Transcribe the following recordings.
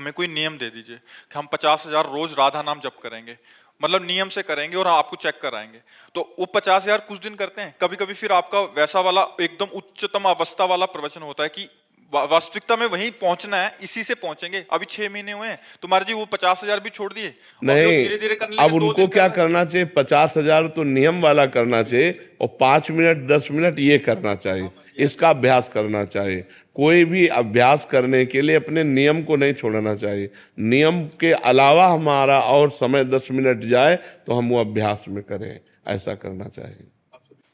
हमें कोई नियम दे दीजिए कि हम 50,000 रोज राधा नाम जप करेंगे, मतलब नियम से करेंगे और आपको चेक कराएंगे। तो वो 50,000 कुछ दिन करते हैं, कभी कभी फिर आपका वैसा वाला एकदम उच्चतम अवस्था वाला प्रवचन होता है कि वास्तविकता में वहीं पहुंचना है, इसी से पहुंचेंगे। अभी 6 महीने हुए हैं तुम्हारे जी, वो 50,000 भी छोड़ दिए और जो नहीं, धीरे धीरे करने अब लगे, 2 दिन उनको कर क्या रहे हैं। करना चाहिए, 50,000 तो नियम वाला करना चाहिए और 5 मिनट 10 मिनट ये करना चाहिए, इसका अभ्यास करना चाहिए। कोई भी अभ्यास करने के लिए अपने नियम को नहीं छोड़ना चाहिए। नियम के अलावा हमारा और समय 10 मिनट जाए तो हम वो अभ्यास में करें, ऐसा करना चाहिए।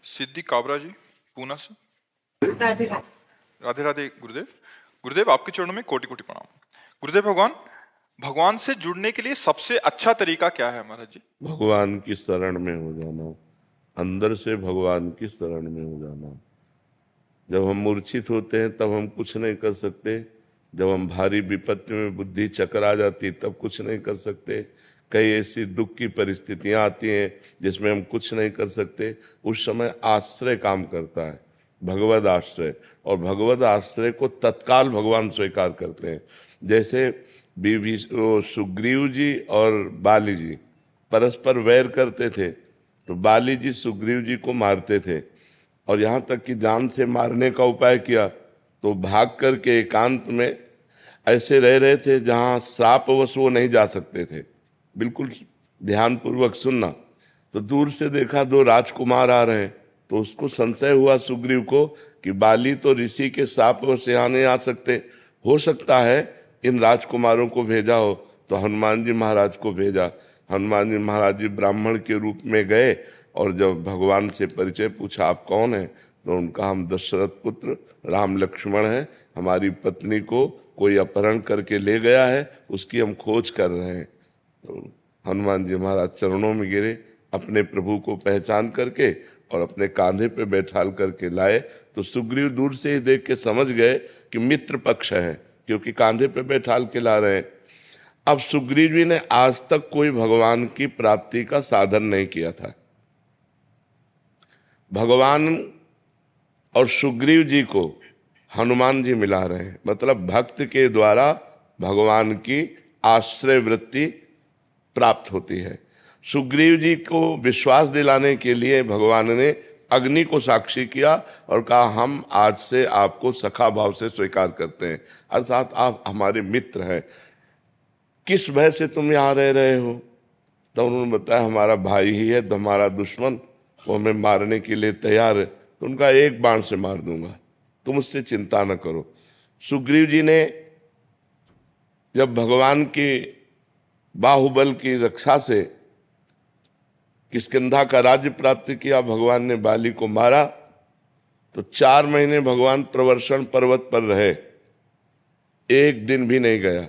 सिद्धि काबरा जी पूना से। राधे राधे। राधे राधे गुरुदेव। गुरुदेव आपके चरणों में कोटि कोटि प्रणाम। गुरुदेव भगवान, भगवान से जुड़ने के लिए सबसे अच्छा तरीका क्या है महाराज जी? भगवान की शरण में हो जाना, अंदर से भगवान की शरण में हो जाना। जब हम मूर्छित होते हैं तब हम कुछ नहीं कर सकते, जब हम भारी विपत्ति में बुद्धि चकरा जाती तब कुछ नहीं कर सकते, कई ऐसी दुख की परिस्थितियां आती हैं जिसमें हम कुछ नहीं कर सकते, उस समय आश्रय काम करता है, भगवद आश्रय। और भगवद आश्रय को तत्काल भगवान स्वीकार करते हैं। जैसे सुग्रीव जी और बाली जी परस्पर वैर करते थे, तो बाली जी सुग्रीव जी को मारते थे और यहाँ तक कि जान से मारने का उपाय किया, तो भाग करके एकांत में ऐसे रह रहे थे जहाँ श्रापवश वो नहीं जा सकते थे। बिल्कुल ध्यानपूर्वक सुनना। तो दूर से देखा 2 राजकुमार आ रहे हैं, तो उसको संशय हुआ सुग्रीव को कि बाली तो ऋषि के श्रापवश यहाँ नहीं आ सकते, हो सकता है इन राजकुमारों को भेजा हो। तो हनुमान जी महाराज को भेजा। हनुमान जी महाराज जी ब्राह्मण के रूप में गए और जब भगवान से परिचय पूछा, आप कौन हैं? तो उनका, हम दशरथ पुत्र राम लक्ष्मण हैं, हमारी पत्नी को कोई अपहरण करके ले गया है, उसकी हम खोज कर रहे हैं। तो हनुमान जी महाराज चरणों में गिरे, अपने प्रभु को पहचान करके और अपने कांधे पे बैठाल करके लाए। तो सुग्रीव दूर से ही देख के समझ गए कि मित्र पक्ष है, क्योंकि कांधे पे बैठाल के ला रहे हैं। अब सुग्रीव जी ने आज तक कोई भगवान की प्राप्ति का साधन नहीं किया था। भगवान और सुग्रीव जी को हनुमान जी मिला रहे हैं, मतलब भक्त के द्वारा भगवान की आश्रय वृत्ति प्राप्त होती है। सुग्रीव जी को विश्वास दिलाने के लिए भगवान ने अग्नि को साक्षी किया और कहा, हम आज से आपको सखा भाव से स्वीकार करते हैं, अर्थात आप हमारे मित्र हैं। किस भय से तुम यहाँ रह रहे हो? तो उन्होंने बताया, हमारा भाई ही है, तो हमारा दुश्मन वो हमें मारने के लिए तैयार है, तो उनका एक बाण से मार दूंगा, तुम उससे चिंता न करो। सुग्रीव जी ने जब भगवान की बाहुबल की रक्षा से किष्किंधा का राज्य प्राप्त किया, भगवान ने बाली को मारा, तो 4 महीने भगवान प्रवर्षण पर्वत पर रहे, एक दिन भी नहीं गया।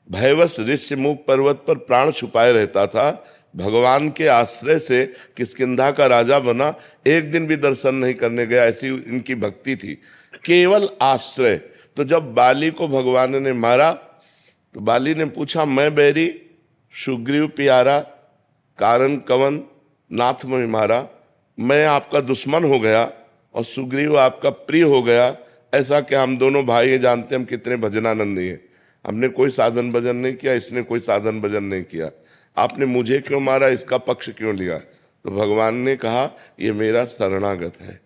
भयवश ऋष्यमुख पर्वत पर प्राण छुपाए रहता था। भगवान के आश्रय से किष्किंधा का राजा बना, एक दिन भी दर्शन नहीं करने गया, ऐसी इनकी भक्ति थी, केवल आश्रय। तो जब बाली को भगवान ने मारा तो बाली ने पूछा, मैं बैरी सुग्रीव प्यारा, कारण कवन नाथ में मारा, मैं आपका दुश्मन हो गया और सुग्रीव आपका प्रिय हो गया, ऐसा क्या? हम दोनों भाई हैं, जानते हम कितने भजनानंदी हैं, हमने कोई साधन भजन नहीं किया, इसने कोई साधन भजन नहीं किया, आपने मुझे क्यों मारा, इसका पक्ष क्यों लिया? तो भगवान ने कहा, ये मेरा शरणागत है,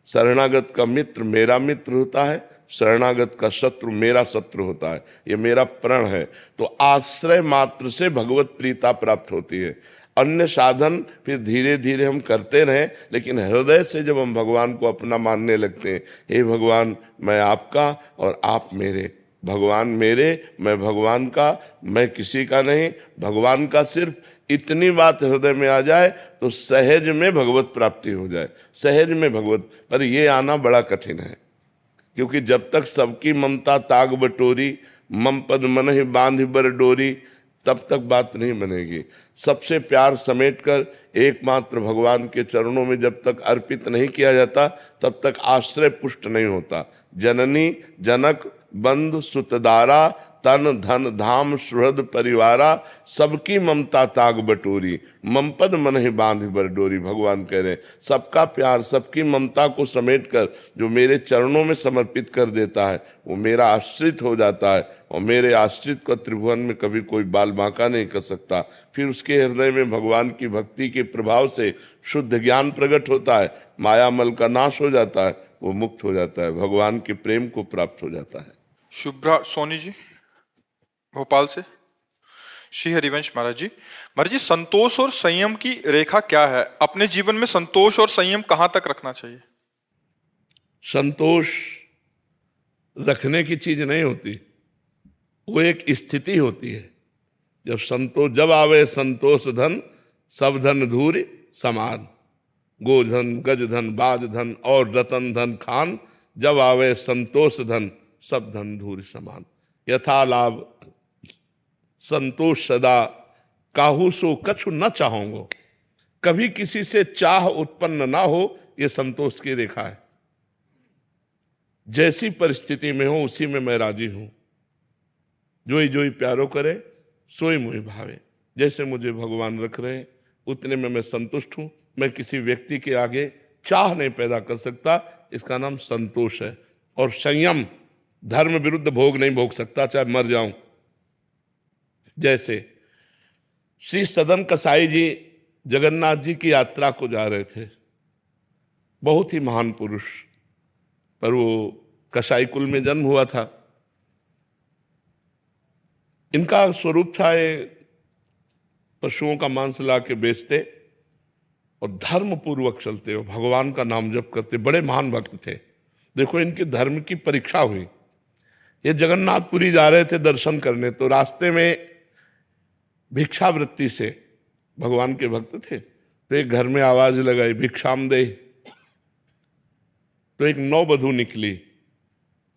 शरणागत का मित्र मेरा मित्र होता है, शरणागत का शत्रु मेरा शत्रु होता है, ये मेरा प्रण है। तो आश्रय मात्र से भगवत प्रीता प्राप्त होती है। अन्य साधन फिर धीरे धीरे हम करते रहें, लेकिन हृदय से जब हम भगवान को अपना मानने लगते हैं, हे भगवान मैं आपका और आप मेरे, भगवान मेरे मैं भगवान का, मैं किसी का नहीं, भगवान का सिर्फ, इतनी बात हृदय में आ जाए तो सहज में भगवत प्राप्ति हो जाए, सहज में भगवत। पर ये आना बड़ा कठिन है, क्योंकि जब तक सबकी ममता ताग बटोरी, मम पद मन ही बांध बर डोरी, तब तक बात नहीं बनेगी। सबसे प्यार समेटकर एकमात्र भगवान के चरणों में जब तक अर्पित नहीं किया जाता, तब तक आश्रय पुष्ट नहीं होता। जननी जनक बंधु सुतदारा, तन धन धाम सुहृद परिवारा, सबकी ममता ताग बटोरी, मम पद मन ही बांध बर डोरी। भगवान कह रहे हैं सबका प्यार, सबकी ममता को समेट कर जो मेरे चरणों में समर्पित कर देता है वो मेरा आश्रित हो जाता है, और मेरे आश्रित को त्रिभुवन में कभी कोई बाल बांका नहीं कर सकता। फिर उसके हृदय में भगवान की भक्ति के प्रभाव से शुद्ध ज्ञान प्रकट होता है, मायामल का नाश हो जाता है, वो मुक्त हो जाता है, भगवान के प्रेम को प्राप्त हो जाता है। शुभ्रा सोनी जी भोपाल से। श्री हरिवंश महाराज जी, संतोष और संयम की रेखा क्या है? अपने जीवन में संतोष और संयम कहां तक रखना चाहिए? संतोष रखने की चीज नहीं होती, वो एक स्थिति होती है। जब आवे संतोष धन, सब धन धूरि समान। गोधन गज धन बाज धन और रतन धन खान, जब आवे संतोष धन सब धन धूरि समान। यथा लाभ संतोष सदा, काहू सो कछु न चाहूंगो। कभी किसी से चाह उत्पन्न ना हो, ये संतोष की रेखा है। जैसी परिस्थिति में हो उसी में मैं राजी हूं। जोई जोई प्यारो करे सोई मुझे भावे। जैसे मुझे भगवान रख रहे हैं उतने में मैं संतुष्ट हूं। मैं किसी व्यक्ति के आगे चाह नहीं पैदा कर सकता, इसका नाम संतोष है। और संयम, धर्म विरुद्ध भोग नहीं भोग सकता चाहे मर जाऊं। जैसे श्री सदन कसाई जी जगन्नाथ जी की यात्रा को जा रहे थे, बहुत ही महान पुरुष, पर वो कसाई कुल में जन्म हुआ था। इनका स्वरूप था ये पशुओं का मांस ला के बेचते और धर्म पूर्वक चलते हो, भगवान का नाम जप करते, बड़े महान भक्त थे। देखो इनके धर्म की परीक्षा हुई। ये जगन्नाथपुरी जा रहे थे दर्शन करने, तो रास्ते में भिक्षावृत्ति से, भगवान के भक्त थे, तो एक घर में आवाज लगाई भिक्षाम दे। तो एक नौवधू निकली,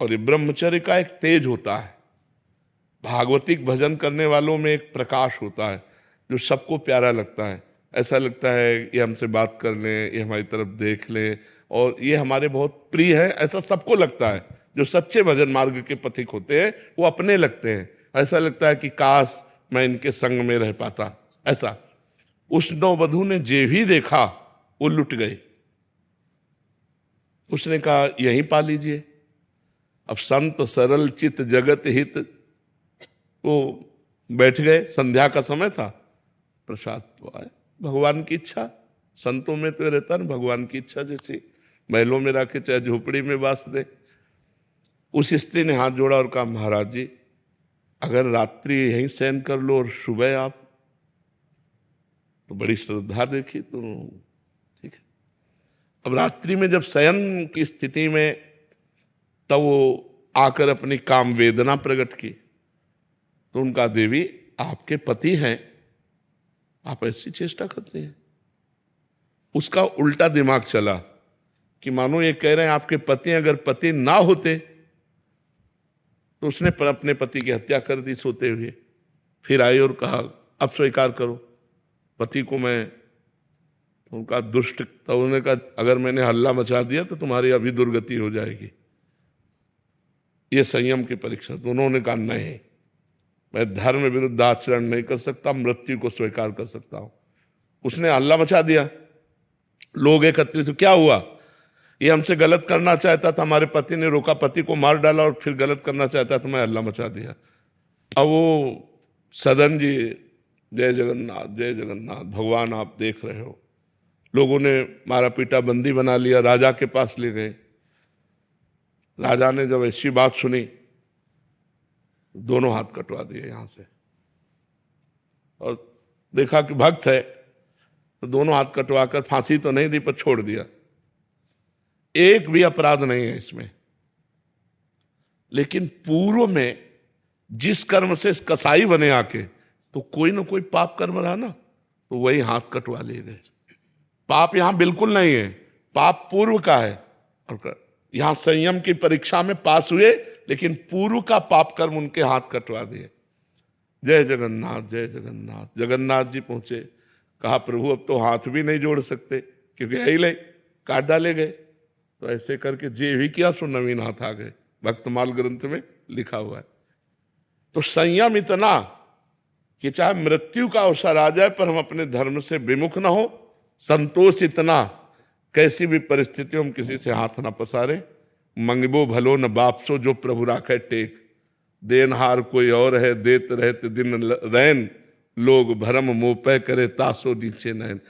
और ये ब्रह्मचर्य का एक तेज होता है, भागवतिक भजन करने वालों में एक प्रकाश होता है जो सबको प्यारा लगता है। ऐसा लगता है ये हमसे बात कर लें, ये हमारी तरफ देख लें, और ये हमारे बहुत प्रिय है, ऐसा सबको लगता है। जो सच्चे भजन मार्ग के पथिक होते हैं वो अपने लगते हैं। ऐसा लगता है कि काश मैं इनके संग में रह पाता। ऐसा उस नौवधू ने जे ही देखा वो लुट गई। उसने कहा यहीं पा लीजिए। अब संत सरल चित जगत हित, वो बैठ गए। संध्या का समय था, प्रसाद तो आए। भगवान की इच्छा, संतों में तो रहता ना भगवान की इच्छा, जैसी महलों में रखे चाहे झोपड़ी में बास दे। उस स्त्री ने हाथ जोड़ा और कहा महाराज जी अगर रात्रि यहीं शयन कर लो और सुबह आप, तो बड़ी श्रद्धा देखी तो ठीक है। अब रात्रि में जब शयन की स्थिति में, तब वो आकर अपनी काम वेदना प्रकट की, तो उनका देवी आपके पति हैं, आप ऐसी चेष्टा करते हैं। उसका उल्टा दिमाग चला कि मानो ये कह रहे हैं आपके पति, अगर पति ना होते तो उसने अपने पति की हत्या कर दी सोते हुए। फिर आई और कहा अब स्वीकार करो पति को मैं, तो उनका दुष्ट, तो उन्होंने कहा अगर मैंने हल्ला मचा दिया तो तुम्हारी अभी दुर्गति हो जाएगी। ये संयम की परीक्षा। तो उन्होंने कहा नहीं, मैं धर्म विरुद्ध आचरण नहीं कर सकता, मृत्यु को स्वीकार कर सकता हूं। उसने हल्ला मचा दिया, लोग एकत्रित। तो क्या हुआ, ये हमसे गलत करना चाहता था, हमारे पति ने रोका, पति को मार डाला, और फिर गलत करना चाहता तो मैं हल्ला मचा दिया। अब वो सदन जी जय जगन्नाथ जय जगन्नाथ, भगवान आप देख रहे हो। लोगों ने मारा पीटा, बंदी बना लिया, राजा के पास ले गए। राजा ने जब ऐसी बात सुनी, दोनों हाथ कटवा दिए यहां से, और देखा कि भक्त है तो दोनों हाथ कटवाकर फांसी तो नहीं दी पर छोड़ दिया। एक भी अपराध नहीं है इसमें। लेकिन पूर्व में जिस कर्म से कसाई बने आके, तो कोई ना कोई पाप कर्म रहा ना, तो वही हाथ कटवा लिए गए। पाप यहां बिल्कुल नहीं है, पाप पूर्व का है। और यहां संयम की परीक्षा में पास हुए, लेकिन पूर्व का पाप कर्म उनके हाथ कटवा दिए। जय जगन्नाथ जय जगन्नाथ। जगन्नाथ जी पहुंचे, कहा प्रभु अब तो हाथ भी नहीं जोड़ सकते क्योंकि यही ले काट डाले गए। तो ऐसे करके जे भी किया सो नवीन हाथ आ गए, भक्तमाल ग्रंथ में लिखा हुआ है। तो संयम इतना कि चाहे मृत्यु का अवसर आ जाए पर हम अपने धर्म से विमुख ना हो। संतोष इतना, कैसी भी परिस्थिति हम किसी से हाथ ना पसारे। मंगबो भलो न बापसो, जो प्रभु राखे टेक। देनहार कोई और है, देत रहते दिन रैन। लोग भरम मोह पे करे, तासो नीचे नैन।